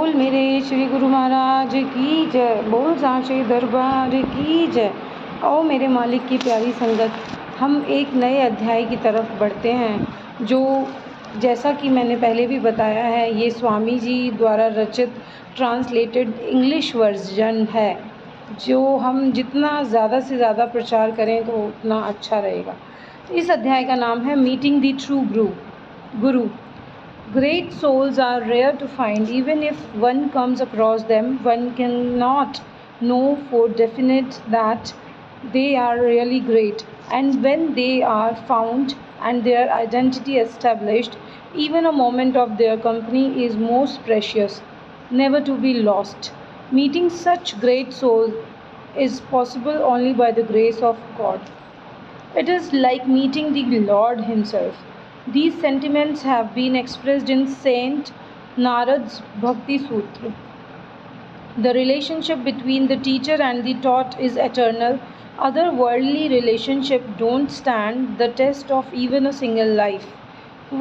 बोल मेरे श्री गुरु महाराज की जय, बोल सांचे दरबार की जय। आओ मेरे मालिक की प्यारी संगत, हम एक नए अध्याय की तरफ बढ़ते हैं जो जैसा कि मैंने पहले भी बताया है, ये स्वामी जी द्वारा रचित ट्रांसलेटेड इंग्लिश वर्जन है, जो हम जितना ज़्यादा से ज़्यादा प्रचार करें तो उतना अच्छा रहेगा। इस अध्याय का नाम है meeting the true Guru. Great souls are rare to find. Even if one comes across them, one cannot know for definite that they are really great. And when they are found and their identity established, even a moment of their company is most precious, never to be lost. Meeting such great souls is possible only by the grace of God. It is like meeting the Lord Himself. These sentiments have been expressed in Saint Narad's Bhakti Sutra. The relationship between the teacher and the taught is eternal. Other worldly relationships don't stand the test of even a single life.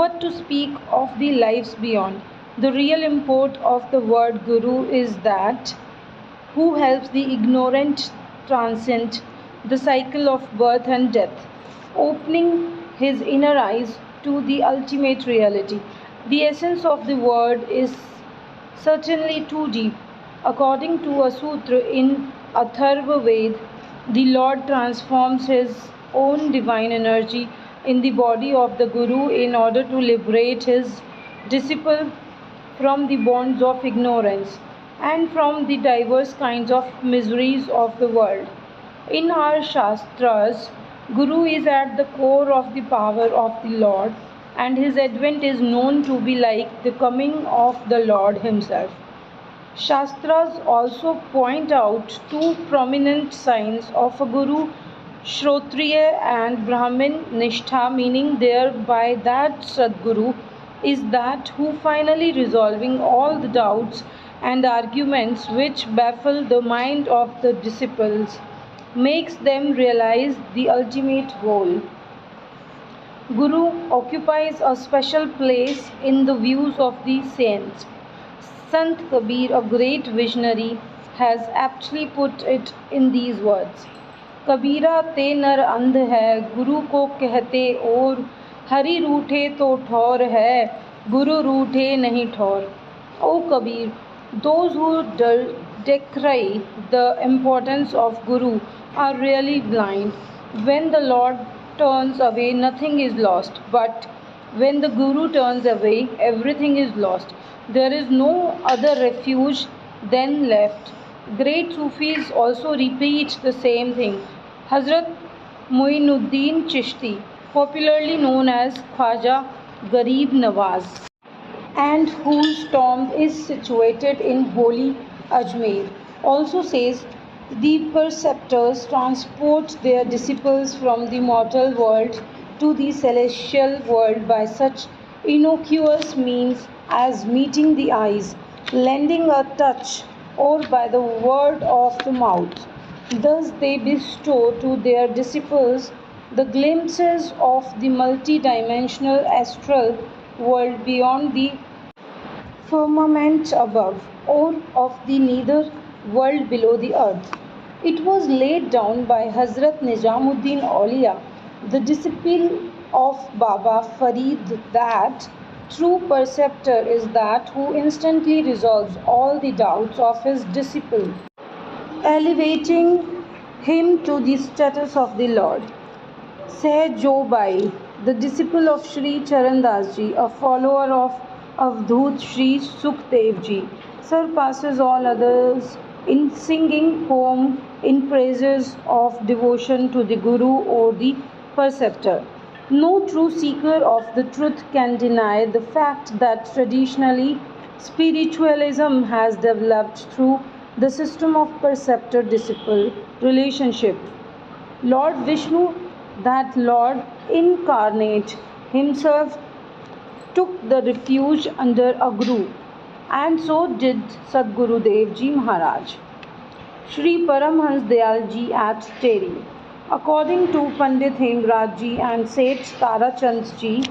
What to speak of the lives beyond? The real import of the word Guru is that who helps the ignorant transcend the cycle of birth and death, opening his inner eyes to the ultimate reality. The essence of the word is certainly too deep. According to a sutra in Atharva Ved, the Lord transforms his own divine energy in the body of the Guru in order to liberate his disciple from the bonds of ignorance and from the diverse kinds of miseries of the world. In our Shastras, Guru is at the core of the power of the Lord, and his advent is known to be like the coming of the Lord himself. Shastras also point out two prominent signs of a Guru, Shrotriya and Brahmin Nishtha, meaning thereby that Sadguru is that who finally resolving all the doubts and arguments which baffle the mind of the disciples, makes them realize the ultimate goal. Guru occupies a special place in the views of the saints. Sant Kabir, a great visionary, has aptly put it in these words. कबीरा ते नर अंध है, गुरु को कहते और, हरि रूठे तो ठौर है, गुरु रूठे नहीं ठौर. O Kabir, those who decry the importance of Guru are really blind. When the Lord turns away, nothing is lost, but when the Guru turns away, everything is lost. There is no other refuge then left. Great Sufis also repeat the same thing. Hazrat Muinuddin Chishti, popularly known as Khwaja Garib Nawaz, and whose tomb is situated in holy Ajmer, also says the preceptors transport their disciples from the mortal world to the celestial world by such innocuous means as meeting the eyes, lending a touch, or by the word of the mouth. Thus they bestow to their disciples the glimpses of the multi-dimensional astral world beyond the firmament above, or of the nether world below the earth. It was laid down by Hazrat Nizamuddin Aulia, the disciple of Baba Farid, that true preceptor is that who instantly resolves all the doubts of his disciple, elevating him to the status of the Lord. Seh Jobai, the disciple of Sri Charandas Ji, a follower of Avdhut Sri Sukhdev Ji, surpasses all others in singing poem in praises of devotion to the Guru or the preceptor. No true seeker of the truth can deny the fact that traditionally spiritualism has developed through the system of preceptor-disciple relationship. Lord Vishnu, that Lord incarnate himself, took the refuge under a guru, and so did Sadguru Dev Ji Maharaj. Shri Paramhans Dayal Ji at Teri. According to Pandit Hemraj Ji and Seth Tarachand Ji,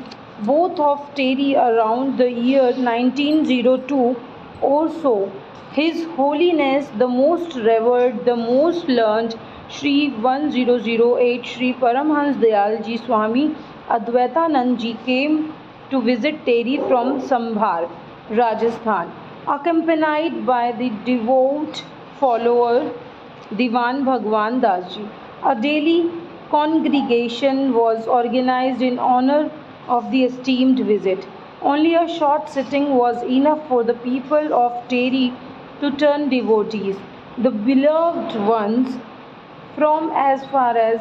both of Teri around the year 1902, Also, His Holiness, the most revered, the most learned, Shri 1008 Shri Paramhans Dayalji Swami Advaitanand Ji came to visit Teri from Sambhar, Rajasthan, accompanied by the devout follower Diwan Bhagwan Das Ji. A daily congregation was organized in honor of the esteemed visit. Only a short sitting was enough for the people of Teri to turn devotees. The beloved ones from as far as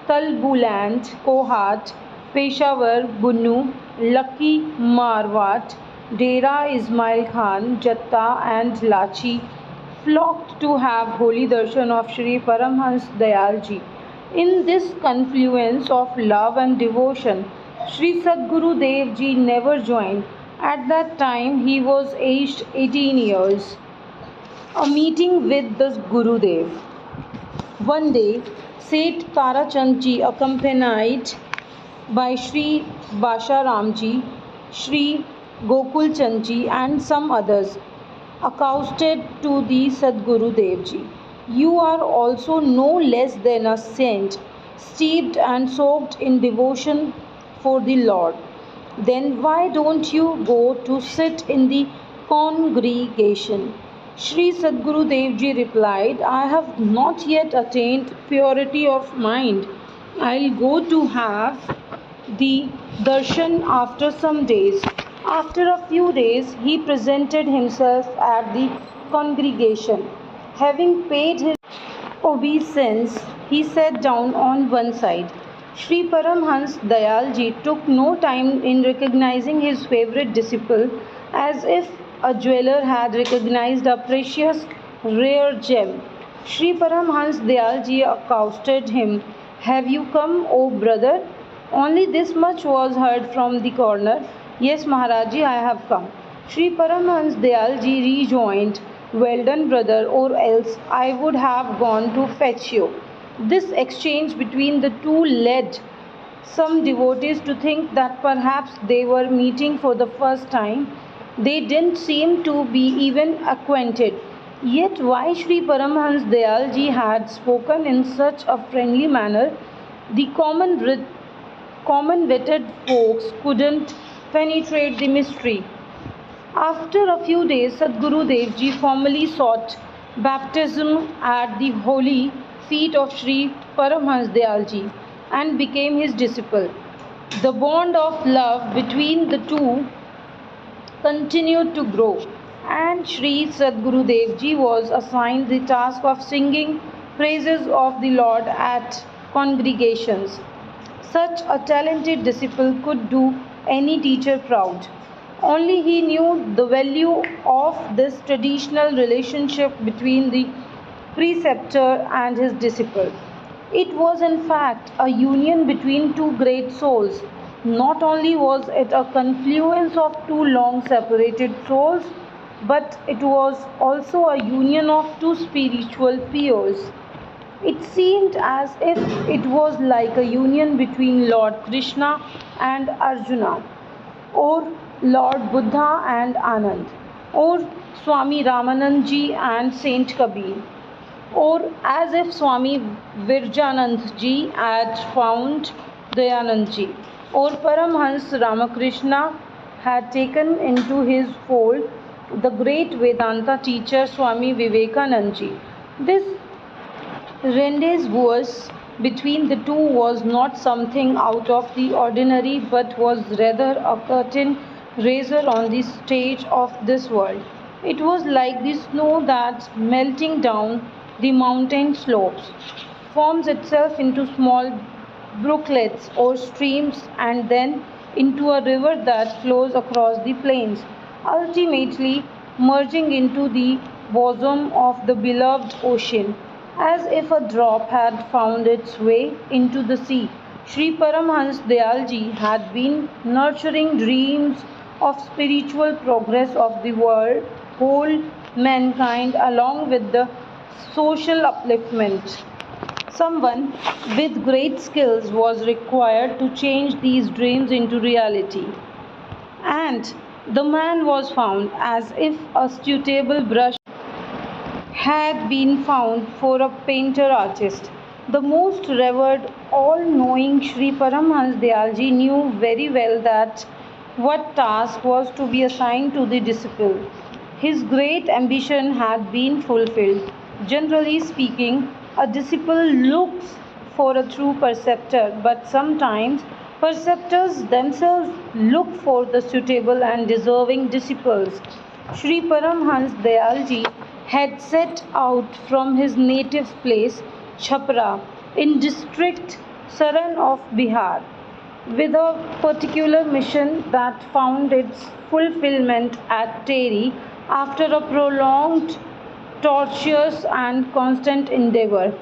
Talbuland, Kohat, Peshawar, Bunnu, Lucky Marwat, Dera Ismail Khan, Jatta and Lachi flocked to have holy darshan of Sri Paramhans Dayalji. In this confluence of love and devotion, Sri Sadguru Dev Ji never joined. At that time, he was aged 18 years. A meeting with the Gurudev. One day, Seth Tarachand Ji, accompanied by Sri Basharam Ji, Sri Gokul Chand Ji, and some others, accosted to the Sadguru Dev Ji. You are also no less than a saint, steeped and soaked in devotion for the Lord. Then why don't you go to sit in the congregation? Sri Sadguru Dev Ji replied, I have not yet attained purity of mind. I'll go to have the darshan after some days. After a few days, he presented himself at the congregation. Having paid his obeisance, he sat down on one side. Sri Paramhans Dayalji took no time in recognizing his favorite disciple, as if a jeweler had recognized a precious, rare gem. Sri Paramhans Dayalji accosted him, Have you come, O brother? Only this much was heard from the corner. Yes, Maharaji, I have come. Sri Paramhans Dayalji rejoined, Well done, brother, or else I would have gone to fetch you. This exchange between the two led some devotees to think that perhaps they were meeting for the first time. They didn't seem to be even acquainted. Yet why Sri Paramhans Dayalji had spoken in such a friendly manner, the common-witted folks couldn't penetrate the mystery. After a few days, Sadguru Dev Ji formally sought baptism at the holy feet of Sri Paramhans Dayalji and became his disciple. The bond of love between the two continued to grow, and Sri Sadguru Dev Ji was assigned the task of singing praises of the Lord at congregations. Such a talented disciple could do any teacher proud. Only he knew the value of this traditional relationship between the preceptor and his disciple. It was, in fact, a union between two great souls. Not only was it a confluence of two long separated souls, but it was also a union of two spiritual peers. It seemed as if it was like a union between Lord Krishna and Arjuna, or Lord Buddha and Anand, or Swami Ramanand Ji and Saint Kabir, or as if Swami Virjanand Ji had found Dayanand Ji, or Paramhans Ramakrishna had taken into his fold the great Vedanta teacher Swami Vivekanand Ji. This rendezvous between the two was not something out of the ordinary, but was rather a curtain raiser on the stage of this world. It was like the snow that, melting down the mountain slopes, forms itself into small brooklets or streams and then into a river that flows across the plains, ultimately merging into the bosom of the beloved ocean. As if a drop had found its way into the sea, Sri Paramhans Dayalji had been nurturing dreams of spiritual progress of the world, whole mankind, along with the social upliftment. Someone with great skills was required to change these dreams into reality. And The man was found as if a suitable brush had been found for a painter artist. The most revered, all-knowing Sri Paramhans Dayalji knew very well that what task was to be assigned to the disciple. His great ambition had been fulfilled. Generally speaking, a disciple looks for a true preceptor, but sometimes preceptors themselves look for the suitable and deserving disciples. Sri Paramhans Dayalji had set out from his native place, Chhapra, in district Saran of Bihar, with a particular mission that found its fulfillment at Teri after a prolonged, tortuous, and constant endeavor.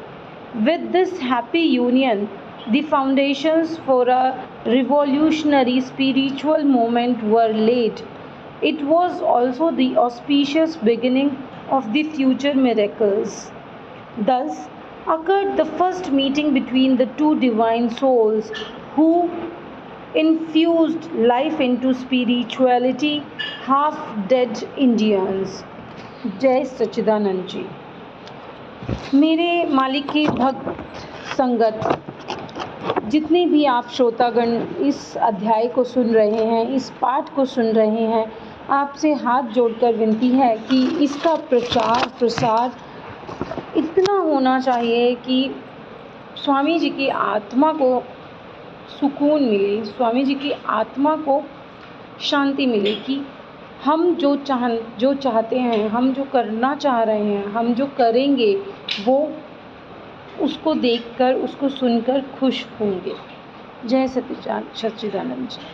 With this happy union, the foundations for a revolutionary spiritual movement were laid. It was also the auspicious beginning of the future miracles. Thus occurred the first meeting between the two divine souls who infused life into spirituality, half dead Indians. जय सच्चिदानंद जी। मेरे मालिक की भक्त संगत, जितने भी आप श्रोतागण इस अध्याय को सुन रहे हैं, इस पाठ को सुन रहे हैं, आपसे हाथ जोड़कर विनती है कि इसका प्रचार प्रसार इतना होना चाहिए कि स्वामी जी की आत्मा को सुकून मिले, स्वामी जी की आत्मा को शांति मिले, कि हम जो चाहते हैं, हम जो करना चाह रहे हैं, हम जो करेंगे, वो उसको देखकर, उसको सुनकर खुश होंगे। जय सच्चिदानंद जी।